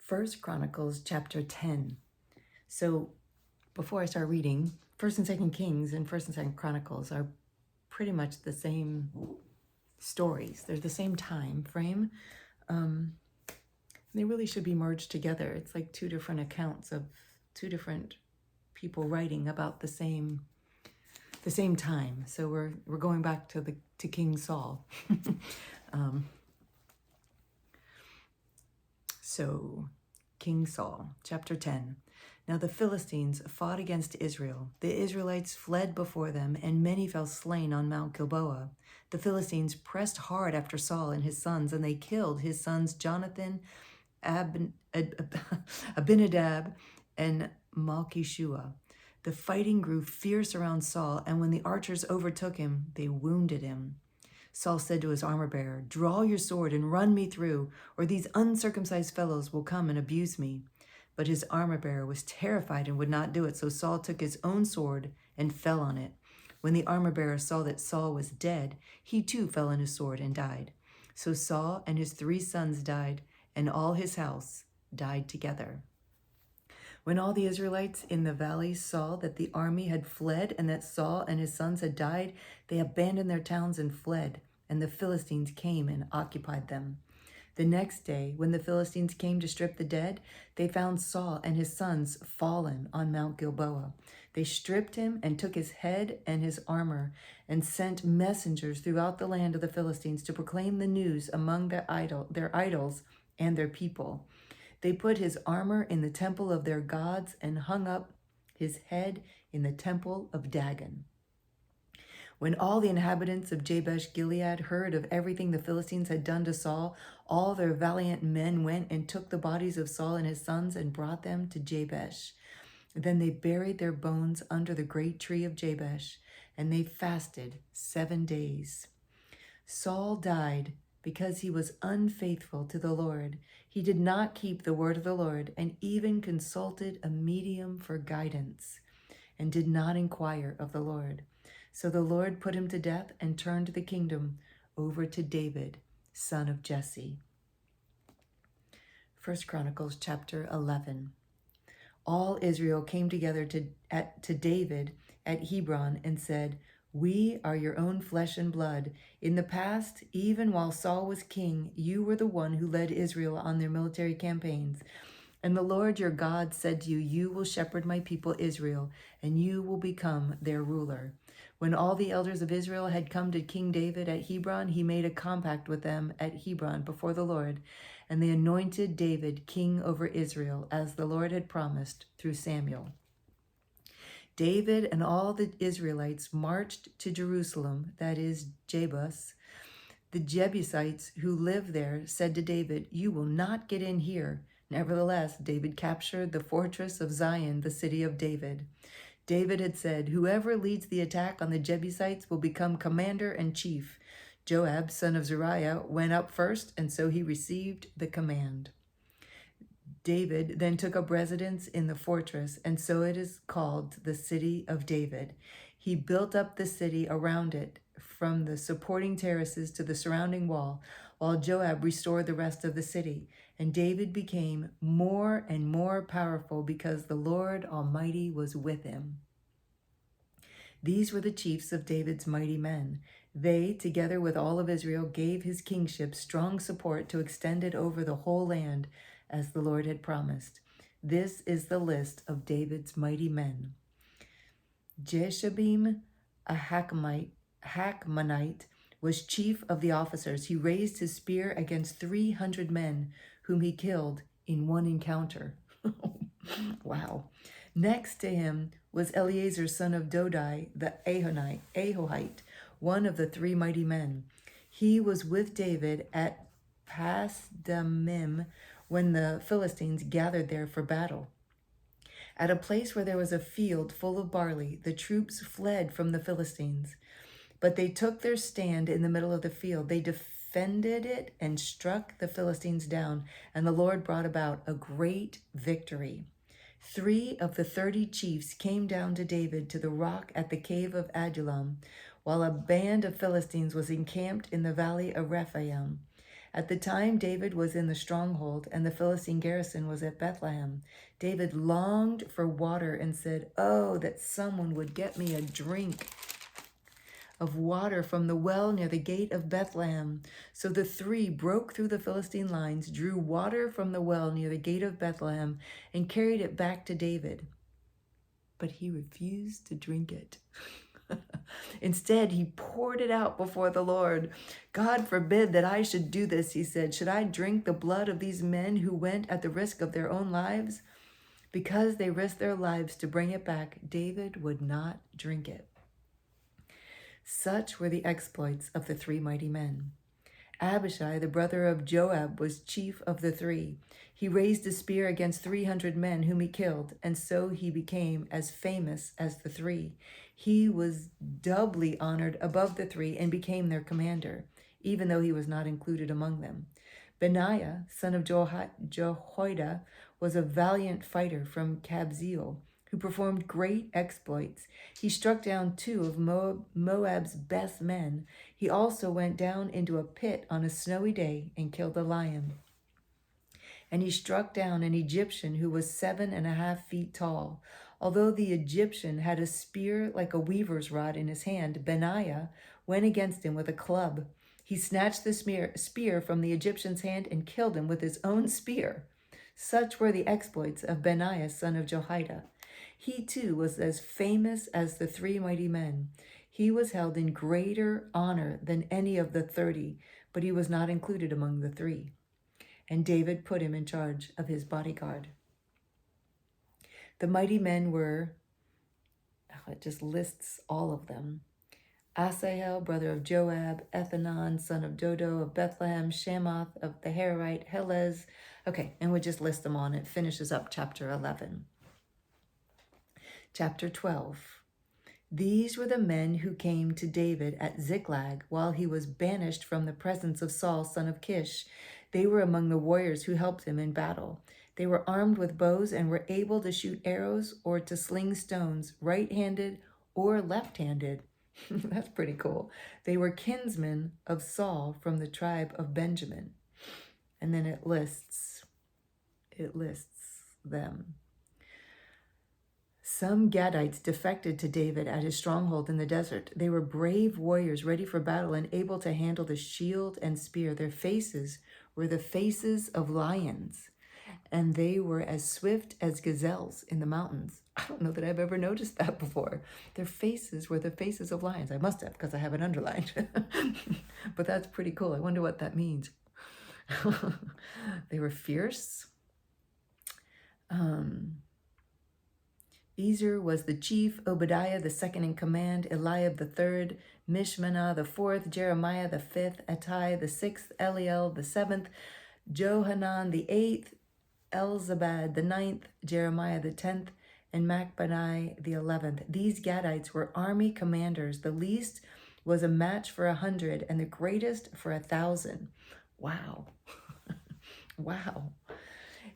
First Chronicles chapter 10. So before I start reading, First and Second Kings and First and Second Chronicles are pretty much the same stories. They're the same time frame. They really should be merged together. It's like two different accounts of two different people writing about the same time. So we're going back to King Saul. So King Saul, chapter 10. Now the Philistines fought against Israel. The Israelites fled before them, and many fell slain on Mount Gilboa. The Philistines pressed hard after Saul and his sons, and they killed his sons Jonathan, Abinadab, and Malchishua. The fighting grew fierce around Saul, and when the archers overtook him, they wounded him. Saul said to his armor-bearer, "Draw your sword and run me through, or these uncircumcised fellows will come and abuse me." But his armor-bearer was terrified and would not do it, so Saul took his own sword and fell on it. When the armor-bearer saw that Saul was dead, he too fell on his sword and died. So Saul and his 3 sons died, and all his house died together. When all the Israelites in the valley saw that the army had fled and that Saul and his sons had died, they abandoned their towns and fled, and the Philistines came and occupied them. The next day, when the Philistines came to strip the dead, they found Saul and his sons fallen on Mount Gilboa. They stripped him and took his head and his armor and sent messengers throughout the land of the Philistines to proclaim the news among their idols and their people. They put his armor in the temple of their gods and hung up his head in the temple of Dagon. When all the inhabitants of Jabesh Gilead heard of everything the Philistines had done to Saul, all their valiant men went and took the bodies of Saul and his sons and brought them to Jabesh. Then they buried their bones under the great tree of Jabesh, and they fasted 7 days. Saul died because he was unfaithful to the Lord. He did not keep the word of the Lord, and even consulted a medium for guidance, and did not inquire of the Lord. So the Lord put him to death and turned the kingdom over to David, son of Jesse. First Chronicles chapter 11. All Israel came together to David at Hebron and said, "We are your own flesh and blood. In the past, even while Saul was king, you were the one who led Israel on their military campaigns. And the Lord your God said to you, 'You will shepherd my people Israel, and you will become their ruler.' When all the elders of Israel had come to King David at Hebron, he made a compact with them at Hebron before the Lord, and they anointed David king over Israel, as the Lord had promised through Samuel. David and all the Israelites marched to Jerusalem, that is, Jebus. The Jebusites who lived there said to David, 'You will not get in here.' Nevertheless, David captured the fortress of Zion, the city of David. David had said, 'Whoever leads the attack on the Jebusites will become commander and chief.' Joab, son of Zeruiah, went up first, and so he received the command. David then took up residence in the fortress, and so it is called the City of David. He built up the city around it, from the supporting terraces to the surrounding wall, while Joab restored the rest of the city. And David became more and more powerful because the Lord Almighty was with him. These were the chiefs of David's mighty men. They, together with all of Israel, gave his kingship strong support to extend it over the whole land, as the Lord had promised. This is the list of David's mighty men. Jeshabim, a Hakmonite, was chief of the officers. He raised his spear against 300 men, whom he killed in one encounter. Wow. Next to him was Eleazar, son of Dodai, the Ahohite, one of the 3 mighty men. He was with David at Pasdamim when the Philistines gathered there for battle. At a place where there was a field full of barley, the troops fled from the Philistines. But they took their stand in the middle of the field. They defended it and struck the Philistines down, and the Lord brought about a great victory. 3 of the 30 chiefs came down to David to the rock at the cave of Adullam, while a band of Philistines was encamped in the valley of Rephaim. At the time, David was in the stronghold, and the Philistine garrison was at Bethlehem. David longed for water and said, "Oh, that someone would get me a drink of water from the well near the gate of Bethlehem." So the three broke through the Philistine lines, drew water from the well near the gate of Bethlehem, and carried it back to David. But he refused to drink it. Instead, he poured it out before the Lord. "God forbid that I should do this," he said. "Should I drink the blood of these men who went at the risk of their own lives?" Because they risked their lives to bring it back, David would not drink it. Such were the exploits of the three mighty men. Abishai, the brother of Joab, was chief of the three. He raised a spear against 300 men whom he killed, and so he became as famous as the three. He was doubly honored above the three and became their commander, even though he was not included among them. Benaiah, son of Jehoiada, was a valiant fighter from Kabzeel, who performed great exploits. He struck down 2 of Moab's best men. He also went down into a pit on a snowy day and killed a lion. And he struck down an Egyptian who was 7.5 feet tall. Although the Egyptian had a spear like a weaver's rod in his hand, Benaiah went against him with a club. He snatched the spear from the Egyptian's hand and killed him with his own spear. Such were the exploits of Benaiah, son of Jehoiada. He too was as famous as the three mighty men. He was held in greater honor than any of the 30, but he was not included among the three. And David put him in charge of his bodyguard. The mighty men were, it just lists all of them: Asahel, brother of Joab; Ethanan, son of Dodo of Bethlehem; Shamoth of the Harite; Helez. Okay, and we just list them on. It finishes up chapter 11. Chapter 12. These were the men who came to David at Ziklag while he was banished from the presence of Saul, son of Kish. They were among the warriors who helped him in battle. They were armed with bows and were able to shoot arrows or to sling stones, right-handed or left-handed. That's pretty cool. They were kinsmen of Saul from the tribe of Benjamin. And then it lists them. Some Gadites defected to David at his stronghold in the desert. They were brave warriors ready for battle and able to handle the shield and spear. Their faces were the faces of lions, and they were as swift as gazelles in the mountains. I don't know that I've ever noticed that before. Their faces were the faces of lions. I must have, because I have it underlined. But that's pretty cool. I wonder what that means. They were fierce. Ezer was the chief, Obadiah the second in command, Eliab the third, Mishmanah the fourth, Jeremiah the fifth, Attai the sixth, Eliel the seventh, Johanan the eighth, Elzabad the ninth, Jeremiah the 10th, and Machbanai the 11th. These Gadites were army commanders. The least was a match for 100, and the greatest for 1,000. Wow. Wow.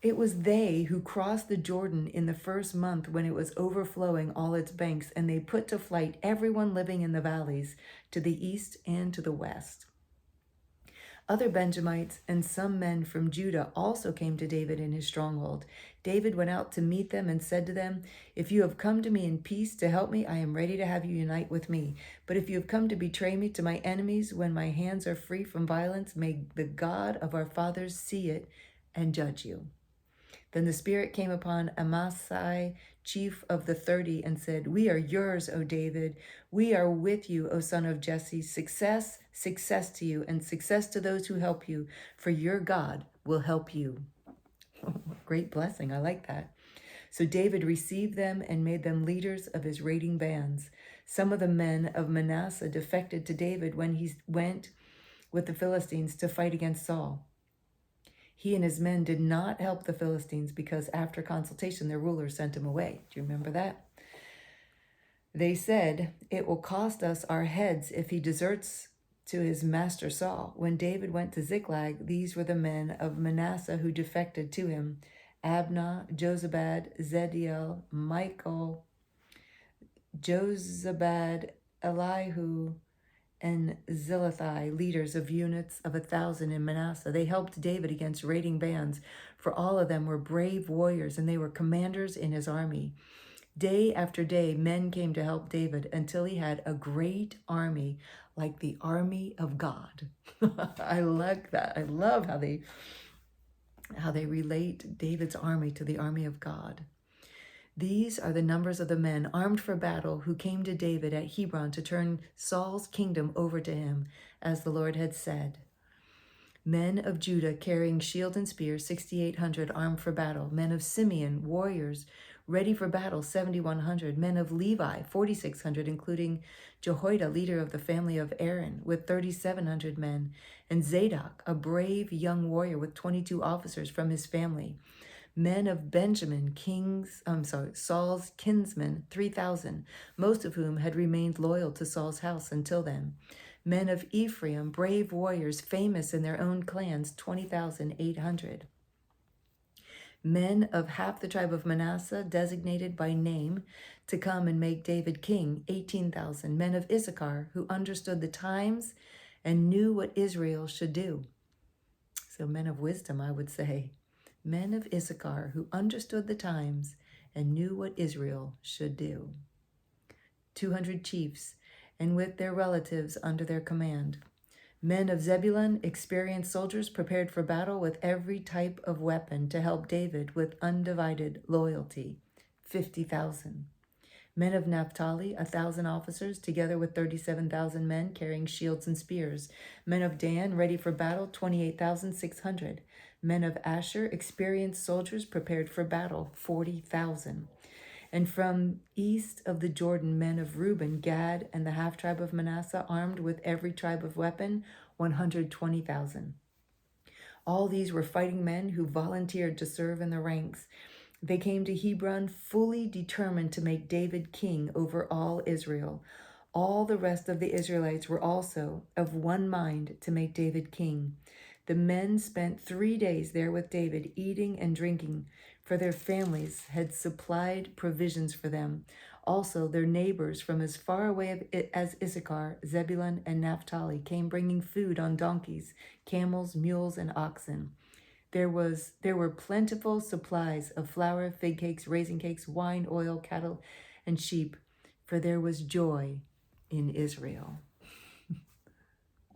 It was they who crossed the Jordan in the first month when it was overflowing all its banks, and they put to flight everyone living in the valleys to the east and to the west. Other Benjamites and some men from Judah also came to David in his stronghold. David went out to meet them and said to them, "If you have come to me in peace to help me, I am ready to have you unite with me. But if you have come to betray me to my enemies when my hands are free from violence, may the God of our fathers see it and judge you." Then the Spirit came upon Amasai, chief of the 30, and said, "We are yours, O David. We are with you, O son of Jesse. Success, success to you, and success to those who help you, for your God will help you." Great blessing. I like that. So David received them and made them leaders of his raiding bands. Some of the men of Manasseh defected to David when he went with the Philistines to fight against Saul. He and his men did not help the Philistines because after consultation, their ruler sent him away. Do you remember that? They said, "It will cost us our heads if he deserts to his master Saul." When David went to Ziklag, these were the men of Manasseh who defected to him: Abna, Jozabad, Zediel, Michael, Jozabad, Elihu, and Zilithai, leaders of units of 1,000 in Manasseh. They helped David against raiding bands, for all of them were brave warriors, and they were commanders in his army. Day after day, men came to help David until he had a great army, like the army of God. I like that. I love how they relate David's army to the army of God. These are the numbers of the men armed for battle who came to David at Hebron to turn Saul's kingdom over to him, as the Lord had said. Men of Judah carrying shield and spear, 6,800 armed for battle. Men of Simeon, warriors ready for battle, 7,100. Men of Levi, 4,600, including Jehoiada, leader of the family of Aaron, with 3,700 men. And Zadok, a brave young warrior with 22 officers from his family. Men of Benjamin, Saul's kinsmen, 3,000, most of whom had remained loyal to Saul's house until then. Men of Ephraim, brave warriors famous in their own clans, 20,800. Men of half the tribe of Manasseh, designated by name to come and make David king, 18,000. Men of Issachar, who understood the times and knew what Israel should do. So men of wisdom, I would say. Men of Issachar, who understood the times and knew what Israel should do. 200 chiefs, and with their relatives under their command. Men of Zebulun, experienced soldiers prepared for battle with every type of weapon to help David with undivided loyalty, 50,000. Men of Naphtali, 1,000 officers, together with 37,000 men carrying shields and spears. Men of Dan, ready for battle, 28,600. Men of Asher, experienced soldiers prepared for battle, 40,000. And from east of the Jordan, men of Reuben, Gad, and the half-tribe of Manasseh, armed with every tribe of weapon, 120,000. All these were fighting men who volunteered to serve in the ranks. They came to Hebron fully determined to make David king over all Israel. All the rest of the Israelites were also of one mind to make David king. The men spent 3 days there with David, eating and drinking, for their families had supplied provisions for them. Also, their neighbors from as far away as Issachar, Zebulun, and Naphtali came bringing food on donkeys, camels, mules, and oxen. There were plentiful supplies of flour, fig cakes, raisin cakes, wine, oil, cattle, and sheep, for there was joy in Israel.